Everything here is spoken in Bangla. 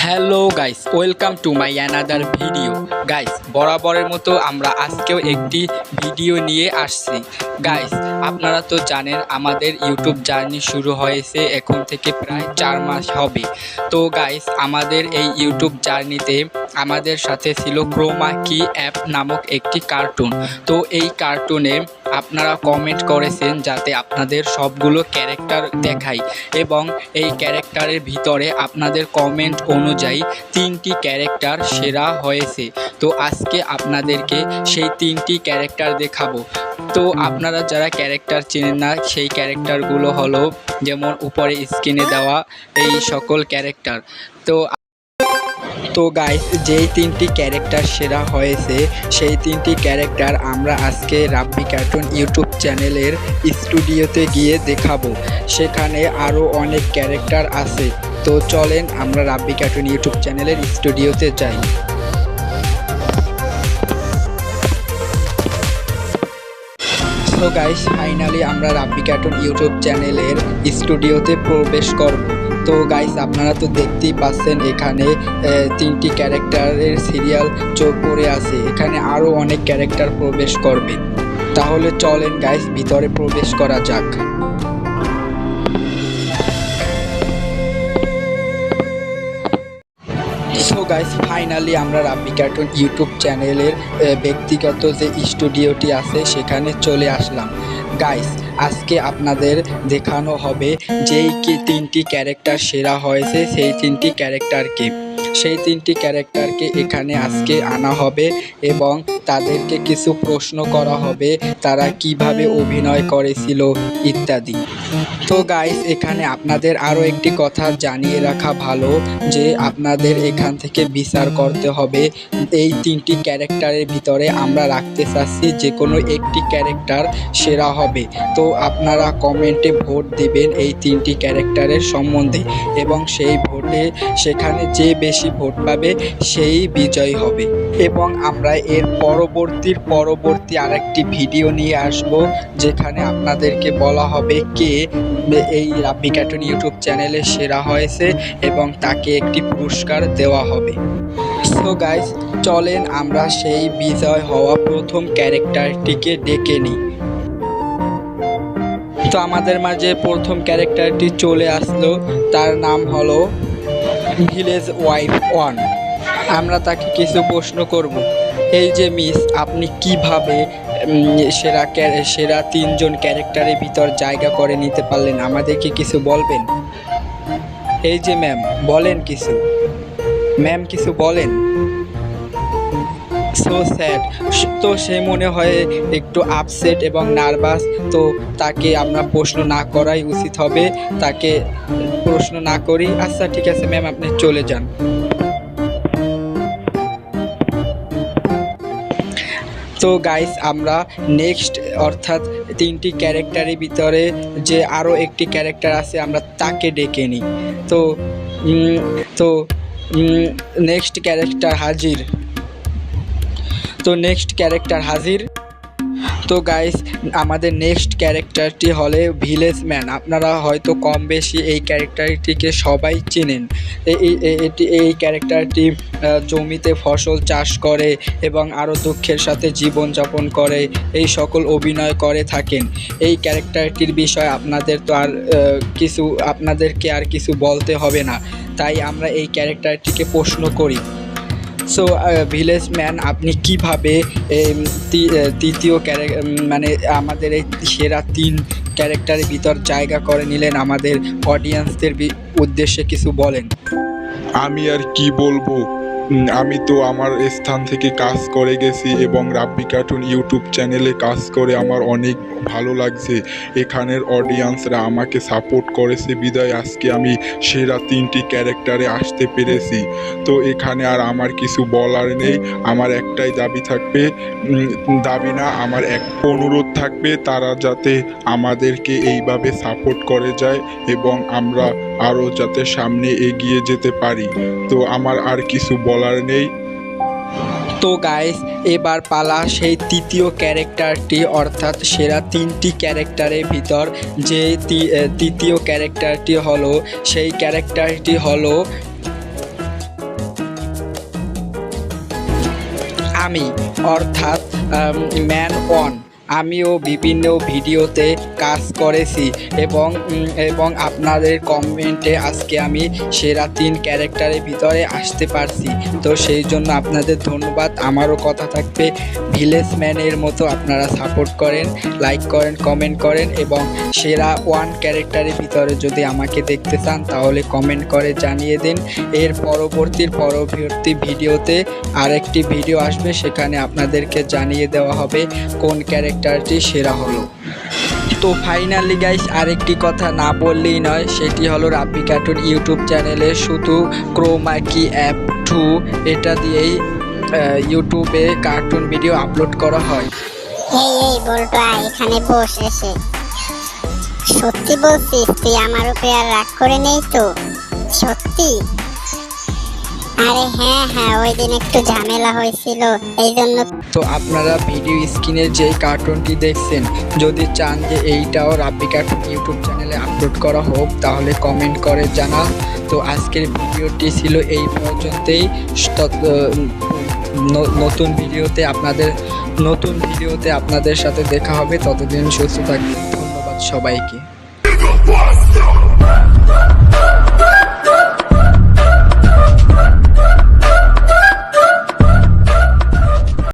Hello guys, welcome to my another video. Guys, বরাবরের মতো আমরা আজকেও একটি ভিডিও নিয়ে আসছি। গাইস, আপনারা তো জানেন আমাদের ইউটিউব জার্নি শুরু হয়েছে এখন থেকে প্রায় 4 মাস হবে। তো গাইস, আমাদের এই ইউটিউব জার্নিতে আমাদের সাথে ছিল ক্রোমা কি অ্যাপ নামক একটি কার্টুন। তো এই কার্টুনে আপনারা কমেন্ট করেছেন যাতে আপনাদের সবগুলো ক্যারেক্টার দেখাই, এবং এই ক্যারেক্টারের ভিতরে আপনাদের কমেন্ট অনুযায়ী 3টি ক্যারেক্টার সেরা হয়েছে। তো আজকে আপনাদেরকে সেই 3টি ক্যারেক্টার দেখাবো। তো আপনারা যারা ক্যারেক্টার চেনেন না, সেই ক্যারেক্টারগুলো হলো যেমন উপরে স্ক্রিনে দেওয়া এই সকল ক্যারেক্টার। তো গাইস, যেই 3টি ক্যারেক্টার সেরা হয়েছে সেই 3টি ক্যারেক্টার আমরা আজকে রাব্বি কার্টুন ইউটিউব চ্যানেলের স্টুডিওতে গিয়ে দেখাবো। সেখানে আরও অনেক ক্যারেক্টার আছে। তো চলেন আমরা রাব্বি কার্টুন ইউটিউব চ্যানেলের স্টুডিওতে যাই। তো গাইস, ফাইনালি আমরা রাব্বি কার্টুন ইউটিউব চ্যানেলের স্টুডিওতে প্রবেশ করব। তো গাইস, আপনারা তো দেখতেই পাচ্ছেন এখানে 3টি ক্যারেক্টারের সিরিয়াল চোখ পড়ে আছে। এখানে আরও অনেক ক্যারেক্টার প্রবেশ করবে। তাহলে চলেন গাইস, ভিতরে প্রবেশ করা যাক। সো গাইস, ফাইনালি আমরা রাব্বি কার্টুন ইউটিউব চ্যানেলের ব্যক্তিগত যে স্টুডিওটি আছে সেখানে চলে আসলাম। গাইস, আজকে আপনাদের দেখানো হবে যেই 3টি ক্যারেক্টার সেরা হয়েছে সেই 3টি ক্যারেক্টারকে এখানে আজকে আনা হবে এবং তাদেরকে কিছু প্রশ্ন করা হবে, তারা কিভাবে অভিনয় করেছিল ইত্যাদি। তো গাইস, এখানে আপনাদের আরও একটি কথা জানিয়ে রাখা ভালো যে আপনাদের এখান থেকে বিচার করতে হবে। এই 3টি ক্যারেক্টারের ভিতরে আমরা রাখতে চাচ্ছি যে কোনো একটি ক্যারেক্টার সেরা হবে। তো আপনারা কমেন্টে ভোট দিবেন এই 3টি ক্যারেক্টারের সম্বন্ধে, এবং সেই ভোটে সেখানে যে বেশি ভোট পাবে সেই বিজয়ী হবে। এবং আমরা এর পরবর্তী আরেকটি ভিডিও নিয়ে আসব যেখানে আপনাদেরকে বলা হবে কে এই রাব্বি কার্টুন ইউটিউব চ্যানেলে সেরা হয়েছে এবং তাকে একটি পুরস্কার দেওয়া হবে। সো গাইস, চলেন আমরা সেই বিজয় হওয়া প্রথম ক্যারেক্টারটিকে ডেকে নিই। তো আমাদের মাঝে প্রথম ক্যারেক্টারটি চলে আসলো, তার নাম হলো ভিলেজ ওয়াইফ 1। আমরা তাকে কিছু প্রশ্ন করব। এই যে মিস, আপনি কিভাবে সেরা 3জন ক্যারেক্টারের ভিতর জায়গা করে নিতে পারলেন, আমাদেরকে কিছু বলবেন? এই যে ম্যাম, বলেন কিছু। ম্যাম, কিছু বলেন। So sad. তো সে মনে হয় একটু আপসেট এবং নার্ভাস। তো তাকে আমরা প্রশ্ন না করাই উচিত হবে, তাকে প্রশ্ন না করি। আচ্ছা ঠিক আছে ম্যাম, আপনি চলে যান। তো গাইস, আমরা নেক্সট অর্থাৎ 3টি ক্যারেক্টারের ভিতরে যে আরও একটি ক্যারেক্টার আছে আমরা তাকে ডেকে নিই। তো নেক্সট ক্যারেক্টার হাজির। তো গাইস, আমাদের নেক্সট ক্যারেক্টারটি হলে ভিলেজ ম্যান। আপনারা হয়তো কম বেশি এই ক্যারেক্টারটিকে সবাই চেনেন। এই ক্যারেক্টারটি জমিতে ফসল চাষ করে এবং আরও দুঃখের সাথে জীবনযাপন করে, এই সকল অভিনয় করে থাকেন। এই ক্যারেক্টারটির বিষয়ে আপনাদেরকে আর কিছু বলতে হবে না, তাই আমরা এই ক্যারেক্টারটিকে প্রশ্ন করি। সো ভিলেজ ম্যান, আপনি কিভাবে তৃতীয় মানে আমাদের এই সেরা 3 ক্যারেক্টারের ভিতর জায়গা করে নিলেন, আমাদের অডিয়েন্সদের উদ্দেশ্যে কিছু বলেন। আমি আর কি বলবো, আমি তো আমার স্থান থেকে কাজ করে গেছি এবং রাব্বি কার্টুন ইউটিউব চ্যানেলে কাজ করে আমার অনেক ভালো লাগছে। এখানের অডিয়েন্সরা আমাকে সাপোর্ট করেছে বিদায় আজকে আমি সেরা 3টি ক্যারেক্টারে আসতে পেরেছি। তো এখানে আর আমার কিছু বলার নেই। আমার একটাই আমার এক অনুরোধ থাকবে, তারা যাতে আমাদেরকে এইভাবে সাপোর্ট করে যায় এবং আমরা আরও যাতে সামনে এগিয়ে যেতে পারি। তো আমার আর কিছু বলার নেই। তো গাইস, এবার পালা সেই তৃতীয় ক্যারেক্টারটি, অর্থাৎ সেরা 3টি ক্যারেক্টারের ভিতর যে তৃতীয় ক্যারেক্টারটি হলো, সেই ক্যারেক্টারটি হলো আমি অর্থাৎ ম্যান ওয়ান আমিও বিভিন্ন ভিডিওতে কাজ করেছি এবং আপনাদের কমেন্টে আজকে আমি সেরা 3 ক্যারেক্টারের ভিতরে আসতে পারছি। তো সেই জন্য আপনাদের ধন্যবাদ। আমারও কথা থাকবে, ভিলেজ ম্যানের মতো আপনারা সাপোর্ট করেন, লাইক করেন, কমেন্ট করেন এবং সেরা 1 ক্যারেক্টারের ভিতরে যদি আমাকে দেখতে চান তাহলে কমেন্ট করে জানিয়ে দিন। এর পরবর্তী ভিডিওতে আরেকটি ভিডিও আসবে, সেখানে আপনাদেরকে জানিয়ে দেওয়া হবে কোন ক্যারেক্টারটি সেরা হলো। তো ফাইনালি গাইস আরেকটি কথা না বললেই নয়, সেটি হলো রাব্বি কার্টুন ইউটিউব চ্যানেলে শুধু ক্রোমা কি অ্যাপ 2 এটা দিয়েই ইউটিউবে কার্টুন ভিডিও আপলোড করা হয়। এই বলটা এখানে বস এসে। সত্যি বলছিস তুই আমার উপরে আর রাগ করে নেই তো? সত্যি? আরে হ্যাঁ ওই দিন একটু ঝামেলা হয়েছিল এই জন্য। তো আপনারা ভিডিও স্ক্রিনে যে কার্টুনটি দেখছেন, যদি চান যে এইটাও রাব্বি কার্টুন ইউটিউব চ্যানেলে আপলোড করা হোক তাহলে কমেন্ট করে জানান। তো আজকের ভিডিওটি ছিল এই পর্যন্তই। নতুন ভিডিওতে আপনাদের সাথে দেখা হবে। ততদিন সুস্থ থাকবেন। ধন্যবাদ সবাইকে।